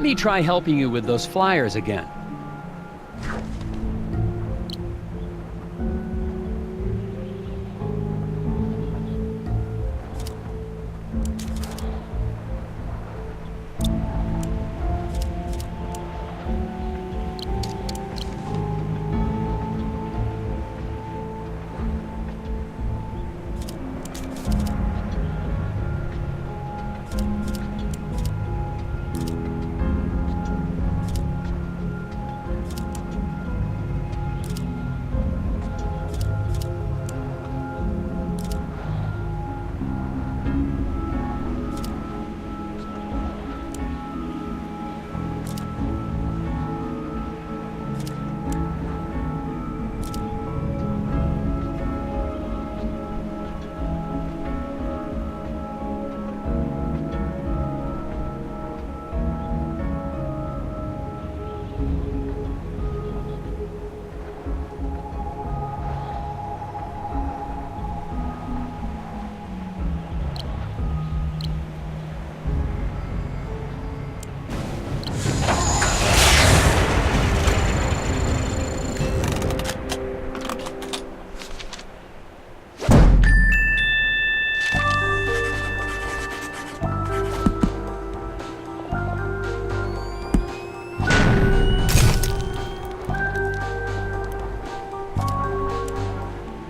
me try helping you with those flyers again.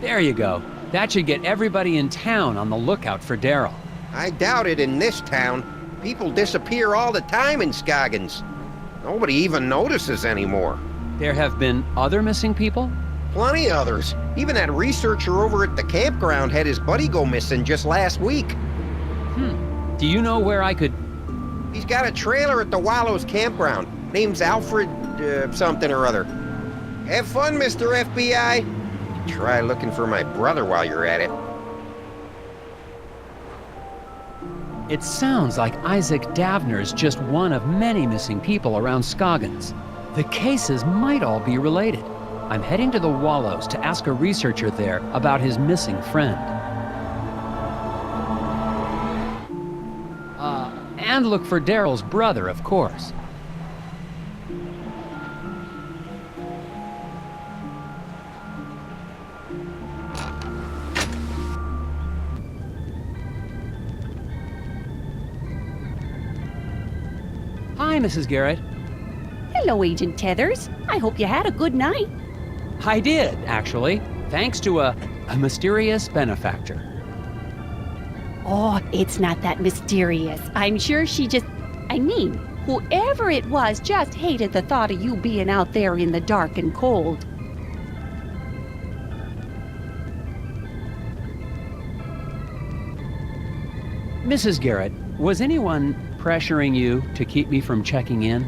There you go. That should get everybody in town on the lookout for Daryl. I doubt it in this town. People disappear all the time in Scoggins. Nobody even notices anymore. There have been other missing people? Plenty others. Even that researcher over at the campground had his buddy go missing just last week. Do you know where I could... He's got a trailer at the Wallows campground. Name's Alfred, something or other. Have fun, Mr. FBI. Try looking for my brother while you're at it. It sounds like Isaac Davner's just one of many missing people around Scoggins. The cases might all be related. I'm heading to the Wallows to ask a researcher there about his missing friend. And look for Daryl's brother, of course. Hi, Mrs. Garrett. Hello, Agent Tethers. I hope you had a good night. I did, actually, thanks to a mysterious benefactor. Oh, it's not that mysterious. I'm sure she just... whoever it was just hated the thought of you being out there in the dark and cold. Mrs. Garrett, was anyone pressuring you to keep me from checking in?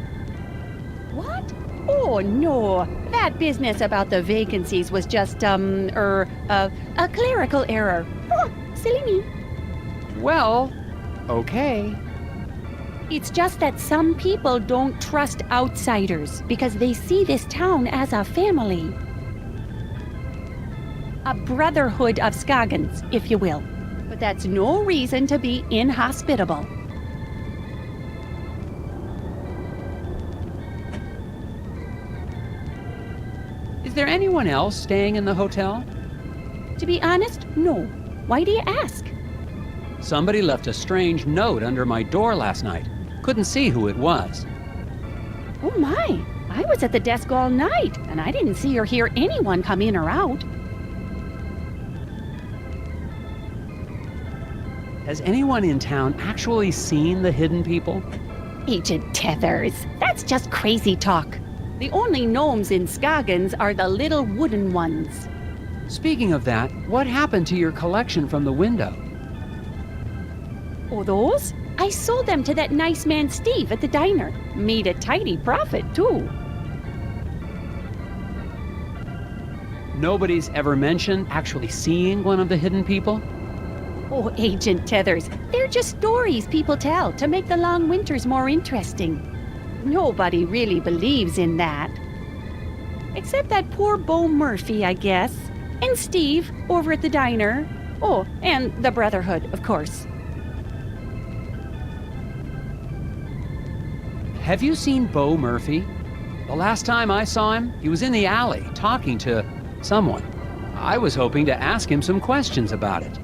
What? Oh, no. That business about the vacancies was just, a clerical error. Oh, silly me. Well, okay. It's just that some people don't trust outsiders because they see this town as a family. A brotherhood of Scoggins, if you will. But that's no reason to be inhospitable. Is there anyone else staying in the hotel? To be honest, no. Why do you ask? Somebody left a strange note under my door last night. Couldn't see who it was. Oh my, I was at the desk all night, and I didn't see or hear anyone come in or out. Has anyone in town actually seen the hidden people? Agent Tethers, that's just crazy talk. The only gnomes in Scoggins are the little wooden ones. Speaking of that, what happened to your collection from the window? Oh, those? I sold them to that nice man Steve at the diner. Made a tidy profit, too. Nobody's ever mentioned actually seeing one of the hidden people? Oh, Agent Tethers, they're just stories people tell to make the long winters more interesting. Nobody really believes in that. Except that poor Bo Murphy, I guess. And Steve, over at the diner. Oh, and the Brotherhood, of course. Have you seen Bo Murphy? The last time I saw him, he was in the alley talking to someone. I was hoping to ask him some questions about it.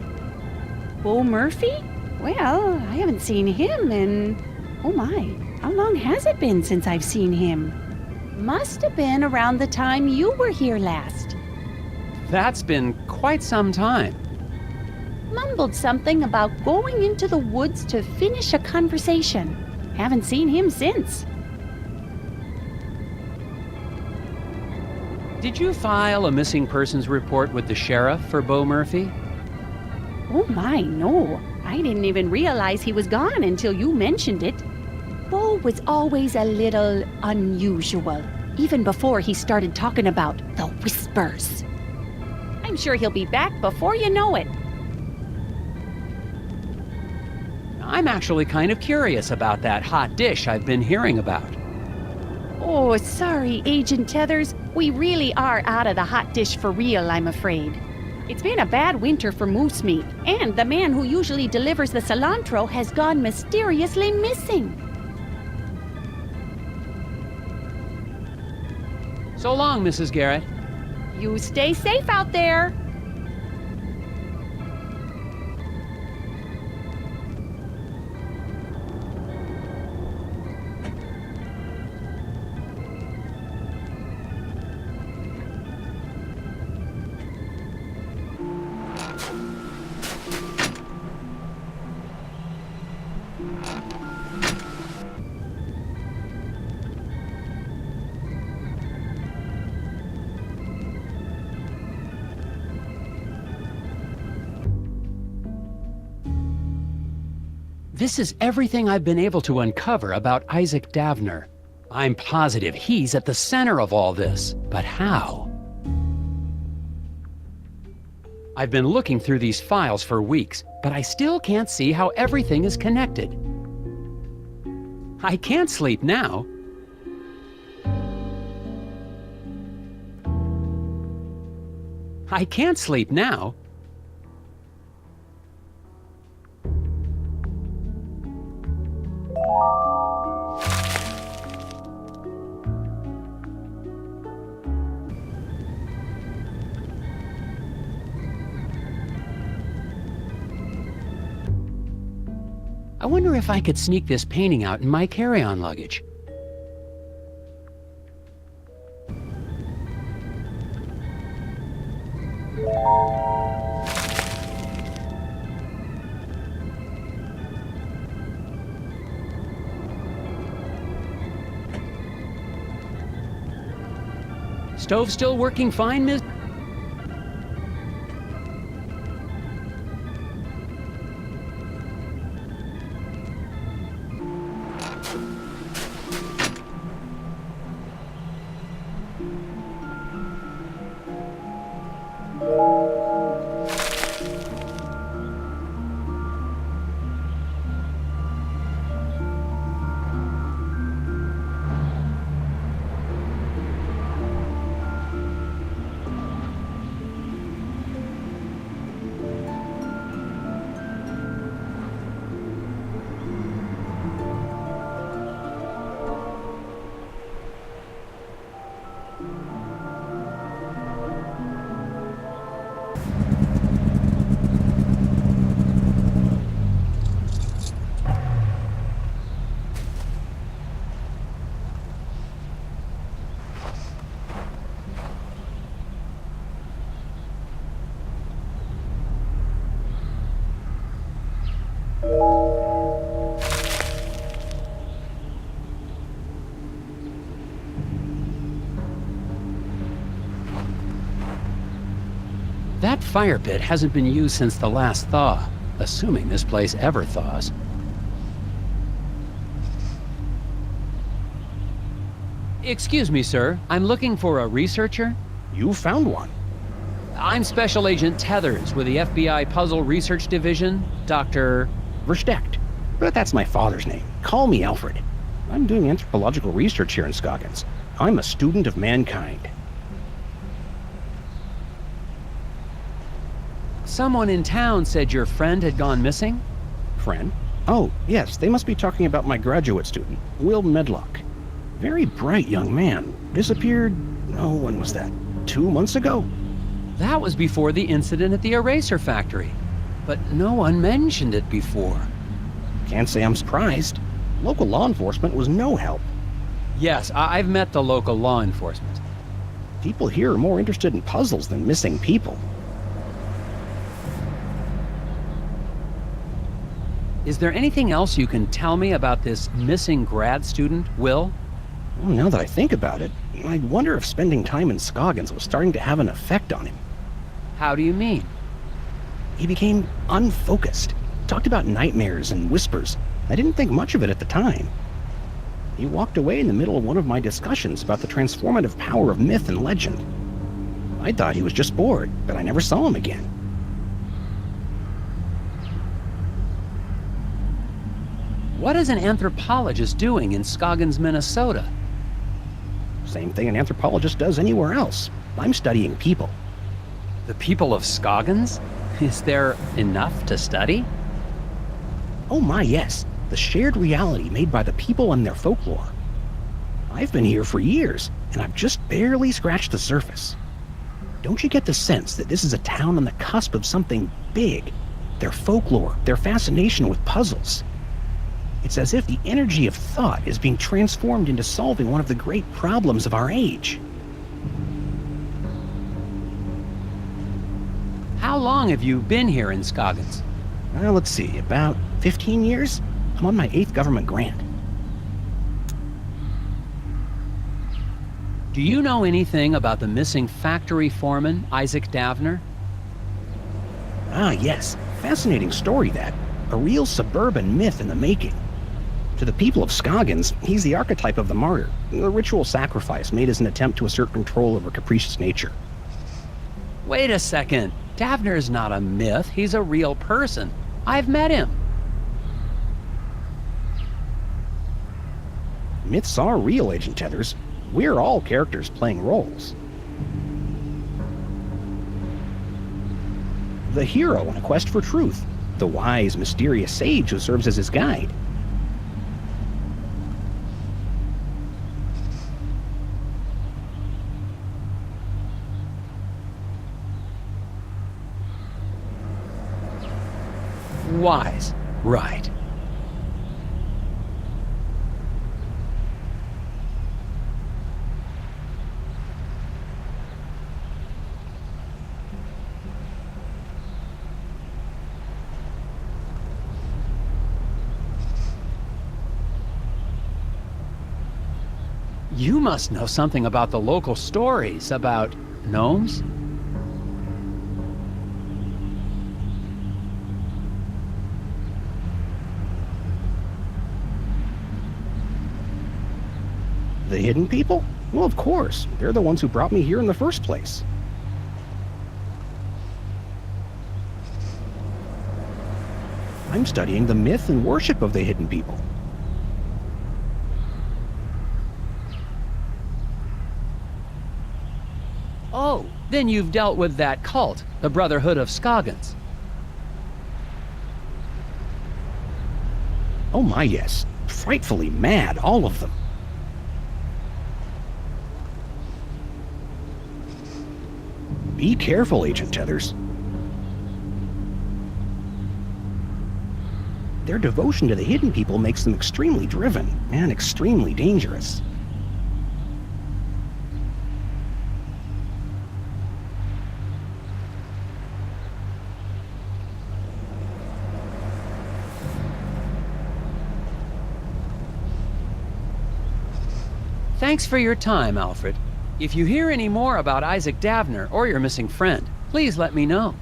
Bo Murphy? Well, I haven't seen him in... Oh my, how long has it been since I've seen him? Must have been around the time you were here last. That's been quite some time. Mumbled something about going into the woods to finish a conversation. Haven't seen him since. Did you file a missing persons report with the sheriff for Bo Murphy? Oh my, no. I didn't even realize he was gone until you mentioned it. Bo was always a little unusual, even before he started talking about the whispers. I'm sure he'll be back before you know it. I'm actually kind of curious about that hot dish I've been hearing about. Oh, sorry, Agent Tethers. We really are out of the hot dish for real, I'm afraid. It's been a bad winter for moose meat, and the man who usually delivers the cilantro has gone mysteriously missing. So long, Mrs. Garrett. You stay safe out there. This is everything I've been able to uncover about Isaac Davner. I'm positive he's at the center of all this, but how? I've been looking through these files for weeks, but I still can't see how everything is connected. I can't sleep now. I can't sleep now. I wonder if I could sneak this painting out in my carry-on luggage. Stove still working fine, Miss? That fire pit hasn't been used since the last thaw, assuming this place ever thaws. Excuse me, sir. I'm looking for a researcher. You found one. I'm Special Agent Tethers with the FBI Puzzle Research Division, Dr. Versteckt. But that's my father's name. Call me Alfred. I'm doing anthropological research here in Scoggins. I'm a student of mankind. Someone in town said your friend had gone missing? Friend? Oh, yes, they must be talking about my graduate student, Will Medlock. Very bright young man. Disappeared, when was that? 2 months ago? That was before the incident at the eraser factory. But no one mentioned it before. Can't say I'm surprised. Local law enforcement was no help. Yes, I've met the local law enforcement. People here are more interested in puzzles than missing people. Is there anything else you can tell me about this missing grad student, Will? Well, now that I think about it, I wonder if spending time in Scoggins was starting to have an effect on him. How do you mean? He became unfocused. Talked about nightmares and whispers. I didn't think much of it at the time. He walked away in the middle of one of my discussions about the transformative power of myth and legend. I thought he was just bored, but I never saw him again. What is an anthropologist doing in Scoggins, Minnesota? Same thing an anthropologist does anywhere else. I'm studying people. The people of Scoggins? Is there enough to study? Oh my, yes. The shared reality made by the people and their folklore. I've been here for years, and I've just barely scratched the surface. Don't you get the sense that this is a town on the cusp of something big? Their folklore, their fascination with puzzles. It's as if the energy of thought is being transformed into solving one of the great problems of our age. How long have you been here in Scoggins? Well, let's see, about 15 years? I'm on my 8th government grant. Do you know anything about the missing factory foreman, Isaac Davner? Ah, yes. Fascinating story, that. A real suburban myth in the making. To the people of Scoggins, he's the archetype of the martyr, a ritual sacrifice made as an attempt to assert control over capricious nature. Wait a second. Davner's not a myth. He's a real person. I've met him. Myths are real, Agent Tethers. We're all characters playing roles. The hero on a quest for truth. The wise, mysterious sage who serves as his guide. Wise. Right. You must know something about the local stories about gnomes? The hidden people? Well, of course. They're the ones who brought me here in the first place. I'm studying the myth and worship of the hidden people. Oh, then you've dealt with that cult, the Brotherhood of Scoggins. Oh my, yes. Frightfully mad, all of them. Be careful, Agent Tethers. Their devotion to the hidden people makes them extremely driven and extremely dangerous. Thanks for your time, Alfred. If you hear any more about Isaac Davner or your missing friend, please let me know.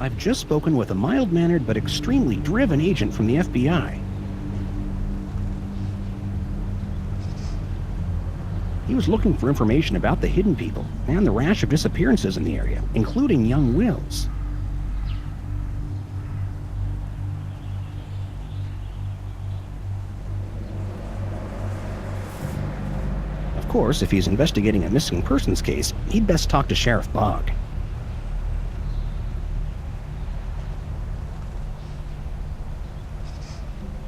I've just spoken with a mild-mannered but extremely driven agent from the FBI. He was looking for information about the hidden people and the rash of disappearances in the area, including young Will's. course, if he's investigating a missing persons case, he'd best talk to Sheriff Bogg.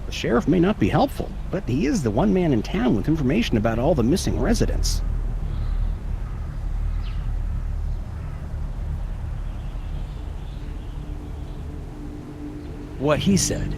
The sheriff may not be helpful, but he is the one man in town with information about all the missing residents. What he said.